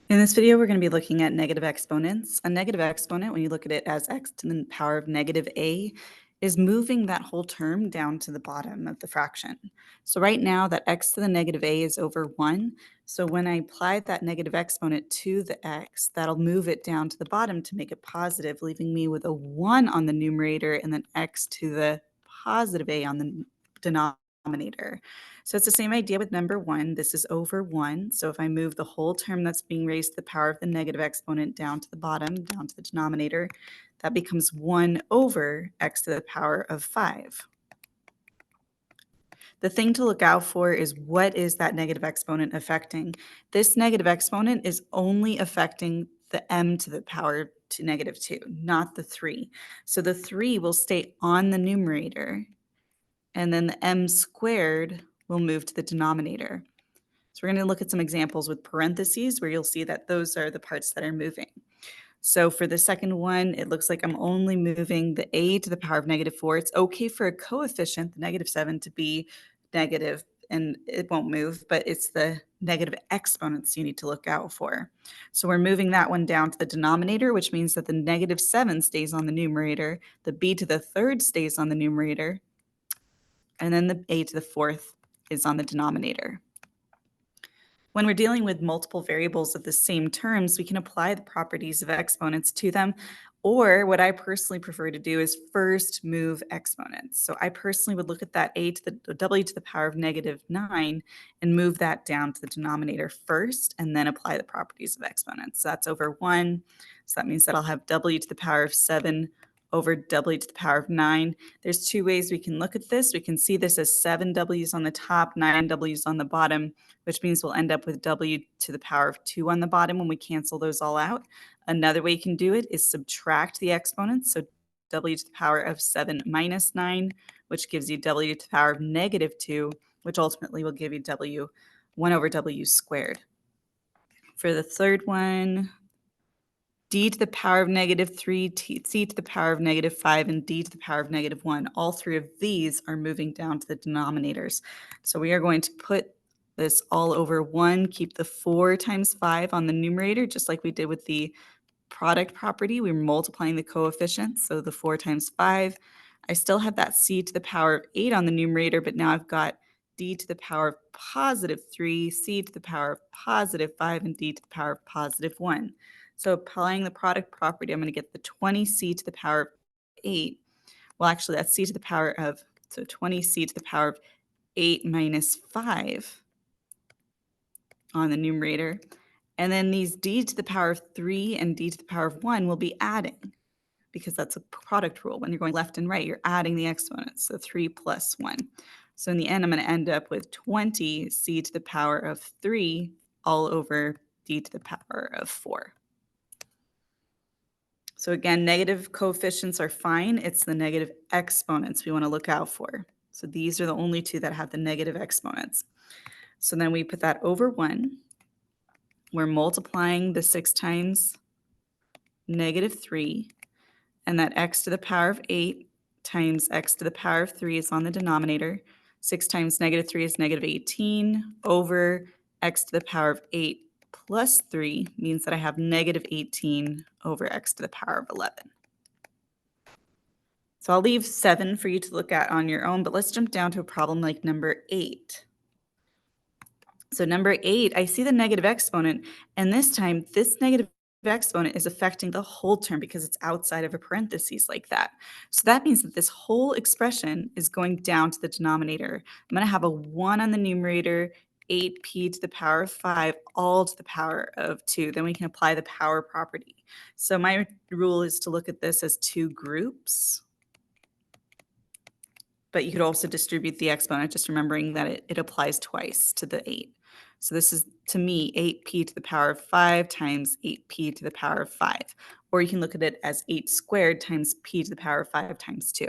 In this video, we're going to be looking at negative exponents. A negative exponent, when you look at it as x to the power of negative a, is moving that whole term down to the bottom of the fraction. So right now, that x to the negative a is over 1. So when I apply that negative exponent to the x, that'll move it down to the bottom to make it positive, leaving me with a 1 on the numerator and then x to the positive a on the denominator. So it's the same idea with number 1. This is over 1. So if I move the whole term that's being raised to the power of the negative exponent down to the bottom, down to the denominator, that becomes 1 over x to the power of 5. The thing to look out for is what is that negative exponent affecting? This negative exponent is only affecting the m to the power to negative 2, not the 3. So the 3 will stay on the numerator, and then the m squared will move to the denominator. So we're going to look at some examples with parentheses where you'll see that those are the parts that are moving. So for the second one, it looks like I'm only moving the a to the power of negative 4. It's okay for a coefficient, the negative 7, to be negative, and it won't move, but it's the negative exponents you need to look out for. So we're moving that one down to the denominator, which means that the negative 7 stays on the numerator, the b to the third stays on the numerator, and then the a to the fourth is on the denominator. When we're dealing with multiple variables of the same terms, we can apply the properties of exponents to them. Or what I personally prefer to do is first move exponents. So I personally would look at that a to the w to the power of negative 9 and move that down to the denominator first and then apply the properties of exponents. So that's over 1. So that means that I'll have w to the power of 7 over w to the power of 9. There's two ways we can look at this. We can see this as 7 w's on the top, 9 w's on the bottom, which means we'll end up with w to the power of 2 on the bottom when we cancel those all out. Another way you can do it is subtract the exponents. So w to the power of 7 minus 9, which gives you w to the power of negative 2, which ultimately will give you 1 over w squared. For the third one, d to the power of negative 3, c to the power of negative 5, and d to the power of negative 1. All three of these are moving down to the denominators. So we are going to put this all over 1, keep the 4 times 5 on the numerator, just like we did with the product property. We're multiplying the coefficients, so the 4 times 5. I still have that c to the power of 8 on the numerator, but now I've got d to the power of positive 3, c to the power of positive 5, and d to the power of positive 1. So applying the product property, I'm going to get the 20c to the power of 8. Well, actually, that's c to the power of, so 20c to the power of 8 minus 5 on the numerator. And then these d to the power of 3 and d to the power of 1 will be adding, because that's a product rule. When you're going left and right, you're adding the exponents, so 3 plus 1. So in the end, I'm going to end up with 20c to the power of 3 all over d to the power of 4. So again, negative coefficients are fine. It's the negative exponents we want to look out for. So these are the only two that have the negative exponents. So then we put that over 1. We're multiplying the 6 times negative 3, and that x to the power of 8 times x to the power of 3 is on the denominator. 6 times negative 3 is negative 18 over x to the power of 8 plus 3 means that I have negative 18 over x to the power of 11. So I'll leave 7 for you to look at on your own, but let's jump down to a problem like number 8. So number 8, I see the negative exponent, and this time this negative exponent is affecting the whole term because it's outside of a parentheses like that. So that means that this whole expression is going down to the denominator. I'm going to have a 1 on the numerator, 8p to the power of 5, all to the power of 2. Then we can apply the power property. So my rule is to look at this as two groups. But you could also distribute the exponent, just remembering that it applies twice to the 8. So this is, to me, 8p to the power of 5 times 8p to the power of 5. Or you can look at it as 8 squared times p to the power of 5 times 2.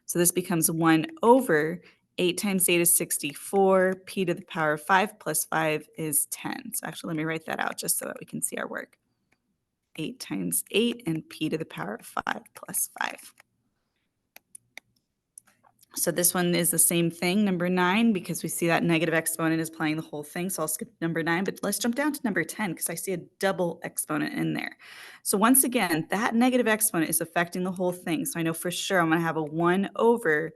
So this becomes 1 over 8 times 8 is 64. P to the power of 5 plus 5 is 10. So actually, let me write that out just so that we can see our work. 8 times 8 and p to the power of 5 plus 5. So this one is the same thing, number 9, because we see that negative exponent is playing the whole thing. So I'll skip number 9, but let's jump down to number 10 because I see a double exponent in there. So once again, that negative exponent is affecting the whole thing. So I know for sure I'm going to have a 1 over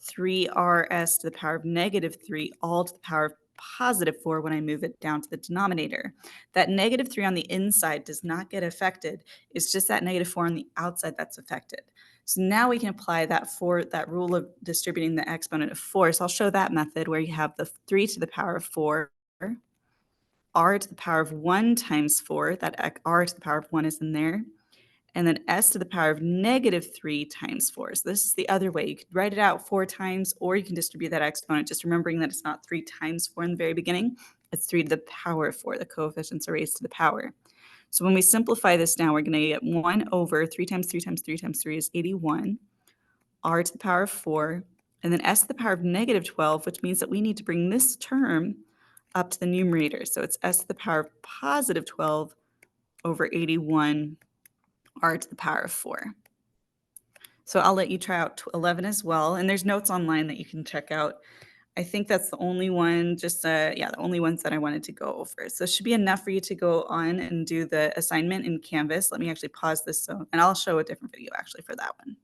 3rs to the power of negative 3 all to the power of positive 4 when I move it down to the denominator. That negative 3 on the inside does not get affected. It's just that negative 4 on the outside that's affected. So now we can apply that rule of distributing the exponent of 4. So I'll show that method where you have the 3 to the power of 4, r to the power of 1 times 4, that r to the power of 1 is in there, and then s to the power of negative 3 times 4. So this is the other way. You could write it out 4 times, or you can distribute that exponent, just remembering that it's not 3 times 4 in the very beginning. It's 3 to the power of 4. The coefficients are raised to the power. So when we simplify this now, we're going to get 1 over 3 times 3 times 3 times 3 is 81, r to the power of 4, and then s to the power of negative 12, which means that we need to bring this term up to the numerator. So it's s to the power of positive 12 over 81, r to the power of 4. So I'll let you try out 11 as well. And there's notes online that you can check out. I think that's the only one, the only ones that I wanted to go over. So it should be enough for you to go on and do the assignment in Canvas. Let me actually pause this, and I'll show a different video actually for that one.